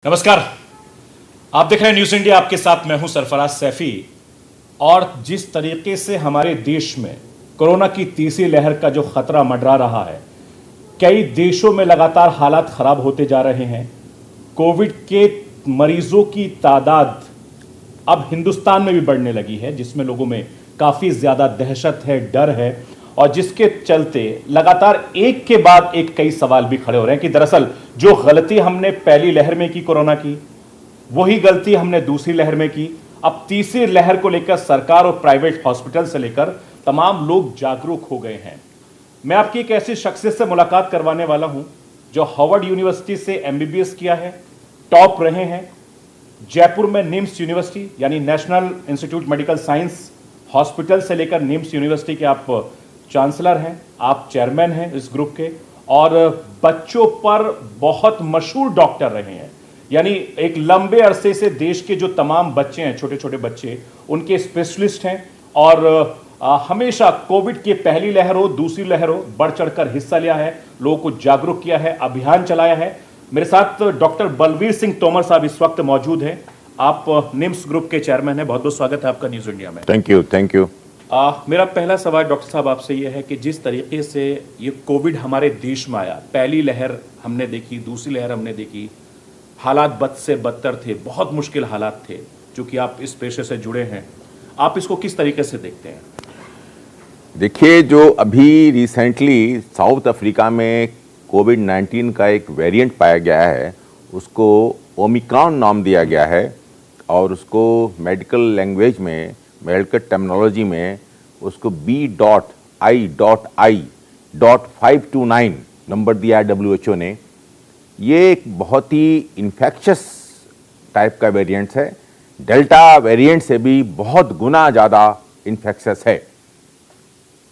नमस्कार। आप देख रहे हैं न्यूज इंडिया। आपके साथ मैं हूं सरफराज सैफी। और जिस तरीके से हमारे देश में कोरोना की तीसरी लहर का जो खतरा मंडरा रहा है, कई देशों में लगातार हालात खराब होते जा रहे हैं। कोविड के मरीजों की तादाद अब हिंदुस्तान में भी बढ़ने लगी है, जिसमें लोगों में काफी ज्यादा दहशत है, डर है, और जिसके चलते लगातार एक के बाद एक कई सवाल भी खड़े हो रहे हैं कि दरअसल जो गलती हमने पहली लहर में की कोरोना की, वही गलती हमने दूसरी लहर में की। अब तीसरी लहर को लेकर सरकार और प्राइवेट हॉस्पिटल से लेकर तमाम लोग जागरूक हो गए हैं। मैं आपकी एक ऐसी शख्सियत से मुलाकात करवाने वाला हूं जो हार्वर्ड यूनिवर्सिटी से एमबीबीएस किया है, टॉप रहे हैं। जयपुर में निम्स यूनिवर्सिटी यानी national institute medical science hospital से लेकर निम्स यूनिवर्सिटी के आप चांसलर हैं, आप चेयरमैन हैं इस ग्रुप के, और बच्चों पर बहुत मशहूर डॉक्टर रहे हैं। यानी एक लंबे अरसे से देश के जो तमाम बच्चे हैं, छोटे छोटे बच्चे, उनके स्पेशलिस्ट हैं। और हमेशा कोविड की पहली लहर हो, दूसरी लहर हो, बढ़ चढ़कर हिस्सा लिया है, लोगों को जागरूक किया है, अभियान चलाया है। मेरे साथ डॉक्टर बलवीर सिंह तोमर साहब इस वक्त मौजूद हैं। आप निम्स ग्रुप के चेयरमैन हैं। बहुत बहुत स्वागत है आपका न्यूज इंडिया में। Thank you. मेरा पहला सवाल डॉक्टर साहब आपसे यह है कि जिस तरीके से ये कोविड हमारे देश में आया, पहली लहर हमने देखी, दूसरी लहर हमने देखी, हालात बद से बदतर थे, बहुत मुश्किल हालात थे। चूंकि आप इस पेशे से जुड़े हैं, आप इसको किस तरीके से देखते हैं? देखिए, जो अभी रिसेंटली साउथ अफ्रीका में कोविड-19 का एक वेरिएंट पाया गया है, उसको ओमिक्रॉन नाम दिया गया है, और उसको मेडिकल लैंग्वेज में, मेडिकल टर्मिनोलॉजी में उसको B.I.529 नंबर दिया है WHO ने। ये एक बहुत ही इन्फेक्शस टाइप का वेरिएंट है, डेल्टा वेरिएंट से भी बहुत गुना ज़्यादा इन्फेक्शस है।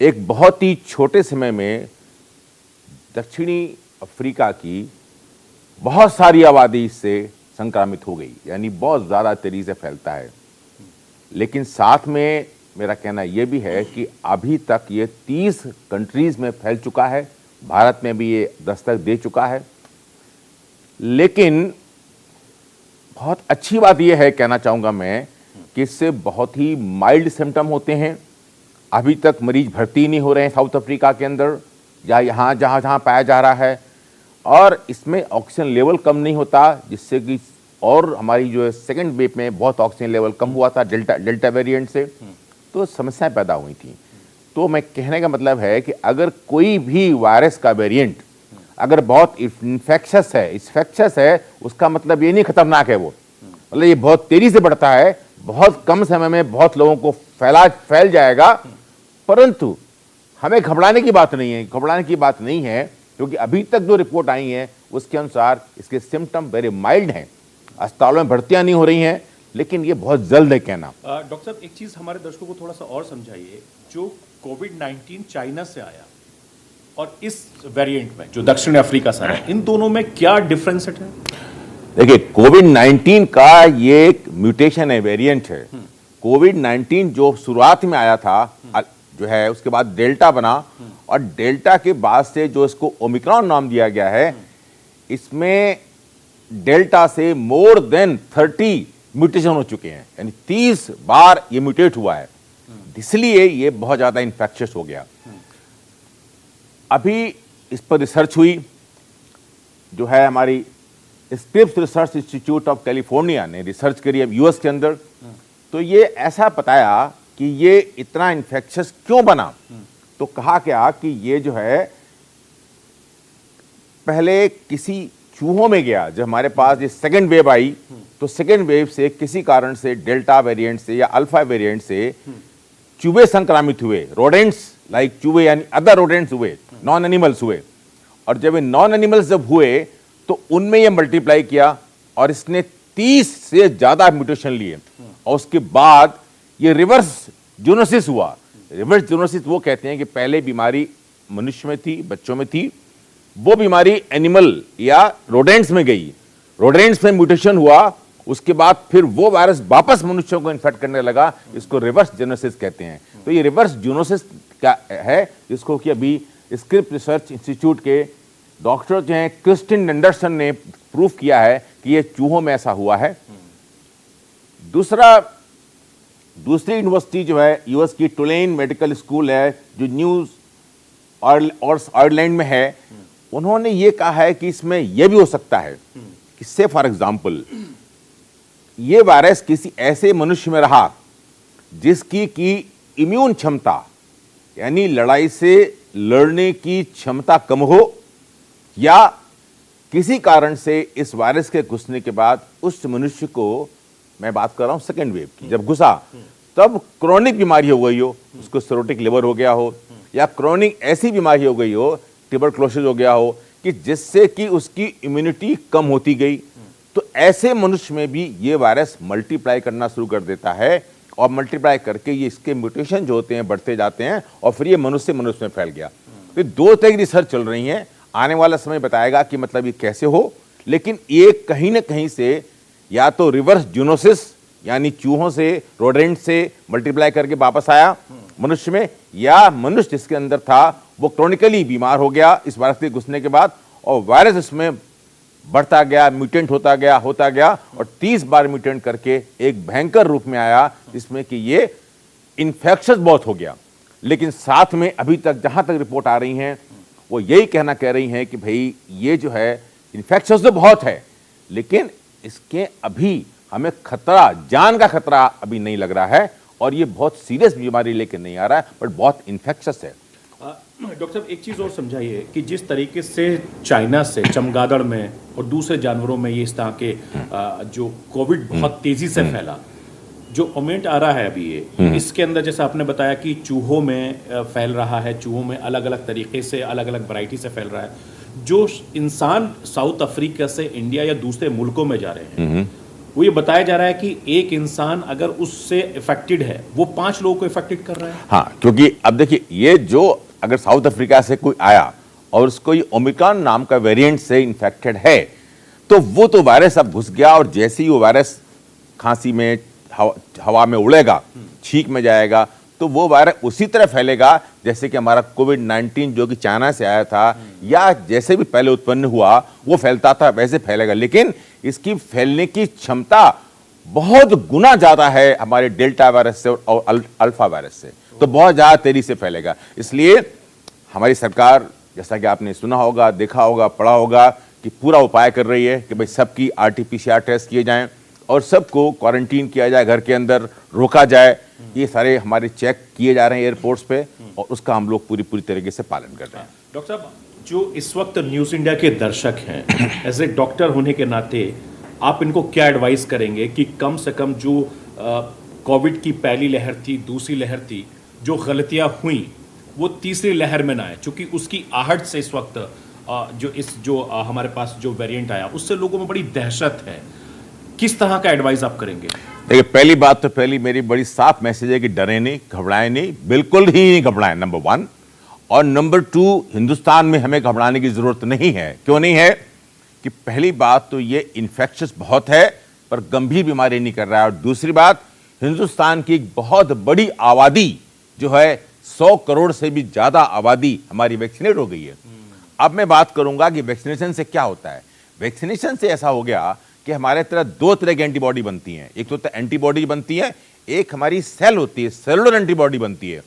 एक बहुत ही छोटे समय में दक्षिणी अफ्रीका की बहुत सारी आबादी इससे संक्रमित हो गई, यानी बहुत ज़्यादा तेज़ी से फैलता है। लेकिन साथ में मेरा कहना यह भी है कि अभी तक ये 30 कंट्रीज़ में फैल चुका है, भारत में भी ये दस्तक दे चुका है। लेकिन बहुत अच्छी बात यह है, कहना चाहूँगा मैं, कि इससे बहुत ही माइल्ड सिम्टम होते हैं। अभी तक मरीज भर्ती नहीं हो रहे हैं साउथ अफ्रीका के अंदर या यहाँ जहाँ पाया जा रहा है, और इसमें ऑक्सीजन लेवल कम नहीं होता, जिससे कि और हमारी जो है सेकेंड वेव में बहुत ऑक्सीजन लेवल कम हुआ था डेल्टा वेरिएंट से, तो समस्याएं पैदा हुई थी। तो मैं कहने का मतलब है कि अगर कोई भी वायरस का वेरिएंट अगर बहुत इन्फेक्शस है, उसका मतलब ये नहीं खतरनाक है वो, मतलब ये बहुत तेजी से बढ़ता है, बहुत कम समय में बहुत लोगों को फैल जाएगा। परंतु हमें घबराने की बात नहीं है, क्योंकि अभी तक जो रिपोर्ट आई है उसके अनुसार इसके सिम्टम वेरी माइल्ड हैं, अस्पतालों में भर्तियां नहीं हो रही हैं, लेकिन ये बहुत जल्द है कहना। डॉक्टर साहब, एक चीज हमारे दर्शकों को थोड़ा सा और समझाइए। जो कोविड-19 चाइना से आया और इस वेरिएंट में जो दक्षिण अफ्रीका से आया, इन दोनों में क्या डिफरेंस है? देखिए, कोविड-19 का ये एक म्यूटेशन है, वेरिएंट है। कोविड-19 जो शुरुआत में आया था जो है, उसके बाद डेल्टा बना, और डेल्टा के बाद से जो इसको ओमिक्रॉन नाम दिया गया है, इसमें डेल्टा से मोर देन 30 म्यूटेशन हो चुके हैं, यानी 30 बार ये म्यूटेट हुआ है। इसलिए ये बहुत ज्यादा इन्फेक्शियस हो गया। अभी इस पर रिसर्च हुई, जो है हमारी Scripps research institute of California ने रिसर्च करी अब यूएस के अंदर। तो ये ऐसा बताया कि ये इतना इन्फेक्शियस क्यों बना। तो कहा गया कि ये जो है पहले किसी चूहों में गया, जब हमारे पास ये सेकेंड वेव आई, तो सेकेंड वेव से किसी कारण से डेल्टा वेरिएंट से या अल्फा वेरिएंट से चूहे संक्रमित हुए, रोडेंट्स लाइक चूहे, यानी अदर रोडेंट्स हुए, नॉन एनिमल्स हुए। और जब ये नॉन एनिमल्स जब हुए तो उनमें ये मल्टीप्लाई किया, और इसने 30 से ज्यादा म्यूटेशन लिए, और उसके बाद ये रिवर्स जूनोसिस हुआ। रिवर्स जूनोसिस वो कहते हैं कि पहले बीमारी मनुष्य में थी, बच्चों में थी, वो बीमारी एनिमल या रोडेंट्स में गई, रोडेंट्स में म्यूटेशन हुआ, उसके बाद फिर वो वायरस वापस मनुष्यों को इन्फेक्ट करने लगा। इसको रिवर्स जूनोसिस कहते हैं। तो ये रिवर्स जूनोसिस क्या है, जिसको कि अभी स्क्रिप्स रिसर्च इंस्टीट्यूट के डॉक्टर जो हैं क्रिस्टिन एंडरसन ने प्रूफ किया है कि ये चूहों में ऐसा हुआ है। दूसरी यूनिवर्सिटी जो है यूएस की टुलेन मेडिकल स्कूल है जो न्यूज और आयरलैंड में है, उन्होंने ये कहा है कि इसमें यह भी हो सकता है कि से फॉर एग्जांपल ये वायरस किसी ऐसे मनुष्य में रहा जिसकी की इम्यून क्षमता यानी लड़ाई से लड़ने की क्षमता कम हो, या किसी कारण से इस वायरस के घुसने के बाद उस मनुष्य को, मैं बात कर रहा हूं सेकेंड वेव की, जब घुसा तब क्रोनिक बीमारी हो गई हो, उसको सिरोटिक लिवर हो गया हो, या क्रोनिक ऐसी बीमारी हो गई हो, ट्यूबरक्लोसिस हो गया हो कि जिससे कि उसकी इम्यूनिटी कम होती गई, तो ऐसे मनुष्य में भी ये वायरस मल्टीप्लाई करना शुरू कर देता है और मल्टीप्लाई करके ये इसके म्यूटेशन जो होते हैं बढ़ते जाते हैं और फिर ये मनुष्य में फैल गया। तो दो तरह की रिसर्च चल रही हैं, आने वाला समय बताएगा कि मतलब ये कैसे हो, लेकिन ये कहीं ना कहीं से या तो रिवर्स जूनोसिस यानी चूहों से रोडेंट से मल्टीप्लाई करके वापस आया मनुष्य में, या मनुष्य जिसके अंदर था वो क्रोनिकली बीमार हो गया इस वायरस के घुसने के बाद और वायरस इसमें बढ़ता गया, म्यूटेंट होता गया और 30 बार म्यूटेंट करके एक भयंकर रूप में आया जिसमें कि ये इन्फेक्शस बहुत हो गया। लेकिन साथ में अभी तक जहां तक रिपोर्ट आ रही हैं वो यही कह रही हैं कि भाई ये जो है इन्फेक्शस तो बहुत है, लेकिन इसके अभी हमें खतरा, जान का खतरा अभी नहीं लग रहा है और ये बहुत सीरियस बीमारी लेके नहीं आ रहा है, बट बहुत इन्फेक्शस है। डॉक्टर साहब एक चीज़ और समझाइए कि जिस तरीके से चाइना से चमगादड़ में और दूसरे जानवरों में ये इस तरह के जो कोविड बहुत तेजी से फैला, जो मोमेंट आ रहा है अभी ये इसके अंदर, जैसा आपने बताया कि चूहों में फैल रहा है, चूहों में अलग अलग तरीके से अलग अलग वैरायटी से फैल रहा है, जो इंसान साउथ अफ्रीका से इंडिया या दूसरे मुल्कों में जा रहे हैं वो ये बताया जा रहा है कि एक इंसान अगर उससे इफेक्टेड है वो 5 लोगों को इफेक्टेड कर रहा है। हाँ, क्योंकि अब देखिए ये जो अगर साउथ अफ्रीका से कोई आया और उसको ये ओमिक्रॉन नाम का वेरिएंट से इन्फेक्टेड है तो वो तो वायरस अब घुस गया और जैसे ही वो वायरस खांसी में हवा में उड़ेगा, छींक में जाएगा, तो वो वायरस उसी तरह फैलेगा जैसे कि हमारा कोविड-19 जो कि चाइना से आया था या जैसे भी पहले उत्पन्न हुआ वो फैलता था वैसे फैलेगा, लेकिन इसकी फैलने की क्षमता बहुत गुना ज्यादा है हमारे डेल्टा वायरस से और अल्फा वायरस से, तो बहुत ज्यादा तेजी से फैलेगा। इसलिए हमारी सरकार, जैसा कि आपने सुना होगा, देखा होगा, पढ़ा होगा, कि पूरा उपाय कर रही है कि भाई सबकी RT-PCR टेस्ट किए जाएं और सबको क्वारंटीन किया जाए, घर के अंदर रोका जाए। ये सारे हमारे चेक किए जा रहे हैं एयरपोर्ट्स पे और उसका हम लोग पूरी तरीके से पालन कर रहे हैं। डॉक्टर साहब, जो इस वक्त न्यूज़ इंडिया के दर्शक हैं, एज ए डॉक्टर होने के नाते आप इनको क्या एडवाइस करेंगे कि कम से कम जो कोविड की पहली लहर थी, दूसरी लहर थी, जो गलतियां हुई वो तीसरी लहर में ना आए, क्योंकि उसकी आहट से इस वक्त जो हमारे पास जो वेरिएंट आया उससे लोगों में बड़ी दहशत है, किस तरह का एडवाइस आप करेंगे? देखिए, पहली बात तो मेरी बड़ी साफ मैसेज है कि डरे नहीं, घबराएं नहीं, बिल्कुल ही नहीं घबराएं, नंबर 1। और नंबर 2, हिंदुस्तान में हमें घबराने की जरूरत नहीं है। क्यों नहीं है? कि पहली बात तो ये इन्फेक्शस बहुत है पर गंभीर बीमारी नहीं कर रहा है, और दूसरी बात हिंदुस्तान की एक बहुत बड़ी आबादी जो है 100 करोड़ से भी ज्यादा आबादी हमारी वैक्सीनेट हो गई है। अब मैं बात करूंगा कि वैक्सीनेशन से क्या होता है। वैक्सीनेशन से ऐसा हो गया कि हमारे दो तरह की एंटीबॉडी बनती हैं, एक तो एंटीबॉडी बनती है, एक हमारी सेल होती है, सेलुलर एंटीबॉडी बनती है।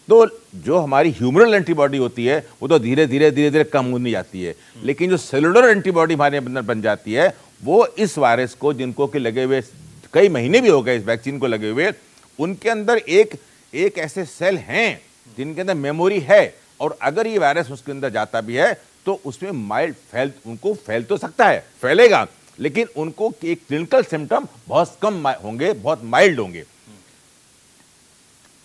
तो जो हमारी ह्यूमरल एंटीबॉडी होती है वो तो धीरे धीरे कम होती जाती है, लेकिन जो सेलुलर एंटीबॉडी हमारे अंदर बन जाती है वो इस वायरस को, जिनको के लगे हुए कई महीने भी हो गए इस वैक्सीन को लगे हुए, उनके अंदर एक ऐसे सेल हैं जिनके अंदर मेमोरी है, और अगर ये वायरस उसके अंदर जाता भी है तो उसमें उनको फैल तो सकता है, फैलेगा, लेकिन उनको एक क्लिनिकल सिम्टम बहुत कम होंगे, बहुत माइल्ड होंगे।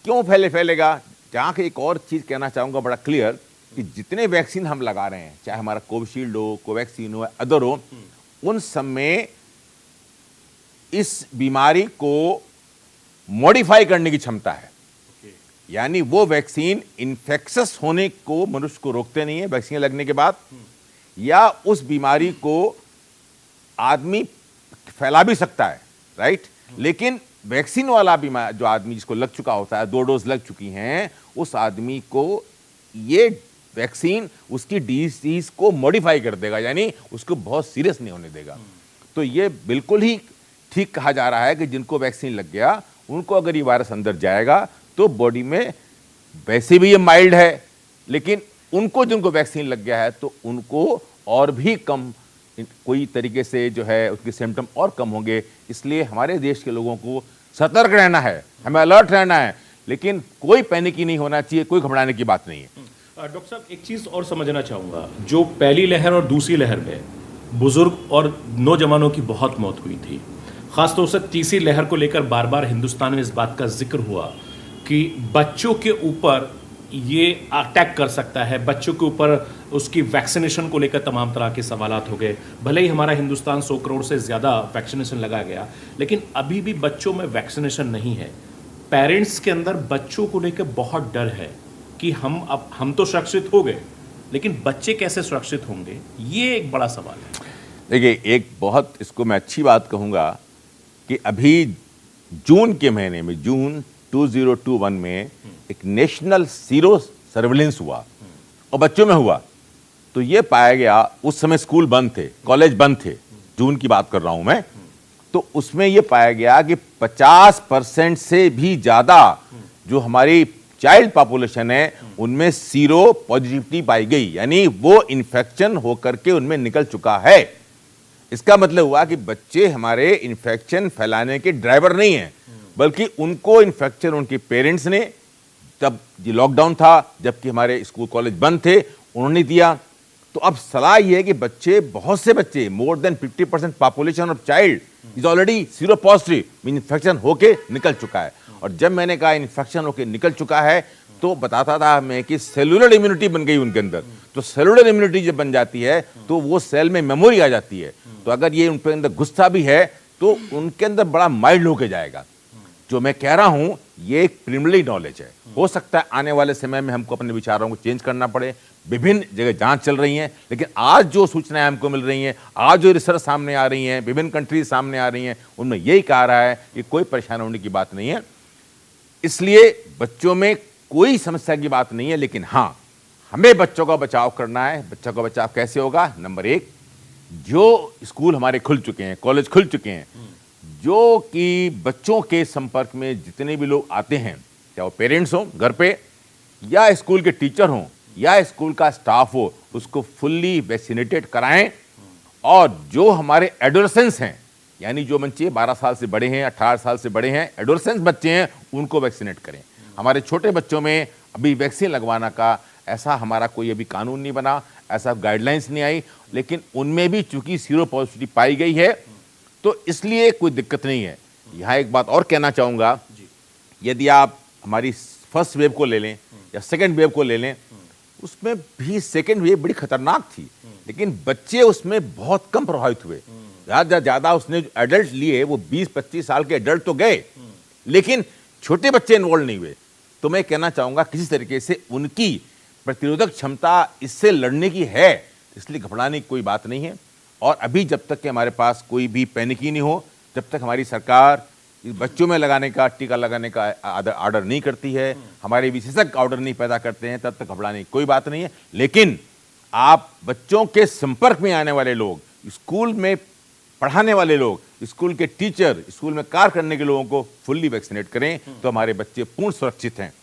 क्यों फैलेगा? जहां की एक और चीज कहना चाहूंगा बड़ा क्लियर, कि जितने वैक्सीन हम लगा रहे हैं, चाहे हमारा कोविशील्ड हो, कोवैक्सीन हो, अदर हो, उन सब में इस बीमारी को मॉडिफाई करने की क्षमता है। यानी वो वैक्सीन इन्फेक्शस होने को मनुष्य को रोकते नहीं है वैक्सीन लगने के बाद, या उस बीमारी को आदमी फैला भी सकता है, राइट? लेकिन वैक्सीन वाला जो आदमी जिसको लग चुका होता है, 2 डोज लग चुकी हैं, उस आदमी को ये वैक्सीन उसकी डिजीज को मॉडिफाई कर देगा, यानी उसको बहुत सीरियस नहीं होने देगा। तो ये बिल्कुल ही ठीक कहा जा रहा है कि जिनको वैक्सीन लग गया उनको अगर ये वायरस अंदर जाएगा तो बॉडी में वैसे भी ये माइल्ड है, लेकिन उनको जिनको वैक्सीन लग गया है तो उनको और भी कम कोई तरीके से जो है उसके सिम्टम और कम होंगे। इसलिए हमारे देश के लोगों को सतर्क रहना है, हमें अलर्ट रहना है, लेकिन कोई पैनिक ही नहीं होना चाहिए, कोई घबराने की बात नहीं है। डॉक्टर साहब, एक चीज और समझना चाहूंगा, जो पहली लहर और दूसरी लहर में बुजुर्ग और नौजवानों की बहुत मौत हुई थी, खासतौर से तीसरी लहर को लेकर बार बार हिंदुस्तान में इस बात का जिक्र हुआ कि बच्चों के ऊपर ये अटैक कर सकता है, बच्चों के ऊपर उसकी वैक्सीनेशन को लेकर तमाम तरह के सवालात हो गए। भले ही हमारा हिंदुस्तान 100 करोड़ से ज़्यादा वैक्सीनेशन लगा गया, लेकिन अभी भी बच्चों में वैक्सीनेशन नहीं है। पेरेंट्स के अंदर बच्चों को लेकर बहुत डर है कि हम तो सुरक्षित हो गए, लेकिन बच्चे कैसे सुरक्षित होंगे, ये एक बड़ा सवाल है। देखिए, एक बहुत इसको मैं अच्छी बात कहूँगा कि अभी जून के महीने में, जून 2021 में एक नेशनल सीरो सर्विलेंस हुआ और बच्चों में हुआ, तो ये पाया गया, उस समय स्कूल बंद थे, कॉलेज बंद थे, जून की बात कर रहा हूं मैं, तो उसमें ये पाया गया कि 50% से भी ज्यादा जो हमारी चाइल्ड पॉपुलेशन है उनमें सीरो पॉजिटिविटी पाई गई, यानी वो इन्फेक्शन होकर के उनमें निकल चुका है। इसका मतलब हुआ कि बच्चे हमारे इन्फेक्शन फैलाने के ड्राइवर नहीं हैं, बल्कि उनको इन्फेक्शन उनके पेरेंट्स ने, तब ये लॉकडाउन था, जबकि हमारे स्कूल कॉलेज बंद थे, उन्होंने दिया। तो अब सलाह ये है कि बच्चे, बहुत से बच्चे, more than 50% population of child is already sero positive, infection होके निकल चुका है। और जब मैंने कहा इन्फेक्शन होके निकल चुका है, तो बताता था मैं कि सेलुलर इम्यूनिटी बन गई उनके अंदर। तो सेलुलर इम्यूनिटी जब बन जाती है तो वो सेल में मेमोरी आ जाती है, तो अगर ये उनके अंदर गुस्सा भी है तो उनके अंदर बड़ा माइल्ड होके जाएगा। जो मैं कह रहा हूं ये एक प्रिलिमिनरी नॉलेज है, हो सकता है आने वाले समय में हमको अपने विचारों को चेंज करना पड़े, विभिन्न जगह जांच चल रही हैं, लेकिन आज जो सूचनाएं हमको मिल रही हैं, आज जो रिसर्च सामने आ रही हैं, विभिन्न कंट्रीज सामने आ रही हैं, उनमें यही कहा रहा है कि कोई परेशानी होने की बात नहीं है। इसलिए बच्चों में कोई समस्या की बात नहीं है, लेकिन हाँ, हमें बच्चों का बचाव करना है। बच्चों का बचाव कैसे होगा? नंबर एक, जो स्कूल हमारे खुल चुके हैं, कॉलेज खुल चुके हैं, जो कि बच्चों के संपर्क में जितने भी लोग आते हैं, चाहे वो पेरेंट्स हों घर पे, या स्कूल के टीचर हों, या स्कूल का स्टाफ हो, उसको फुल्ली वैक्सीनेटेड कराएं। और जो हमारे एडोलेसेंस हैं, यानी जो बच्चे 12 साल से बड़े हैं, 18 साल से बड़े हैं, एडोलेसेंस बच्चे हैं, उनको वैक्सीनेट करें। हमारे छोटे बच्चों में अभी वैक्सीन लगवाना का ऐसा हमारा कोई अभी कानून नहीं बना, ऐसा गाइडलाइंस नहीं आई, लेकिन उनमें भी चूंकि सीरो पॉजिटिविटी पाई गई है, तो इसलिए कोई दिक्कत नहीं है। यहाँ एक बात और कहना चाहूँगा, यदि आप हमारी फर्स्ट वेव को ले लें या सेकेंड वेव को ले लें, उसमें भी सेकेंड वेव बड़ी खतरनाक थी, लेकिन बच्चे उसमें बहुत कम प्रभावित हुए। ज़्यादा उसने जो एडल्ट लिए वो 20-25 साल के एडल्ट तो गए, लेकिन छोटे बच्चे इन्वॉल्व नहीं हुए। तो मैं कहना चाहूँगा किसी तरीके से उनकी प्रतिरोधक क्षमता इससे लड़ने की है, इसलिए घबराने की कोई बात नहीं है। और अभी जब तक कि हमारे पास कोई भी पैनिक ही नहीं हो, जब तक हमारी सरकार बच्चों में लगाने का, टीका लगाने का ऑर्डर नहीं करती है, हमारे विशेषज्ञ ऑर्डर नहीं पैदा करते हैं, तब तक घबराने की कोई बात नहीं है। लेकिन आप बच्चों के संपर्क में आने वाले लोग, स्कूल में पढ़ाने वाले लोग, स्कूल के टीचर, स्कूल में कार्य करने के लोगों को फुल्ली वैक्सीनेट करें, तो हमारे बच्चे पूर्ण सुरक्षित हैं।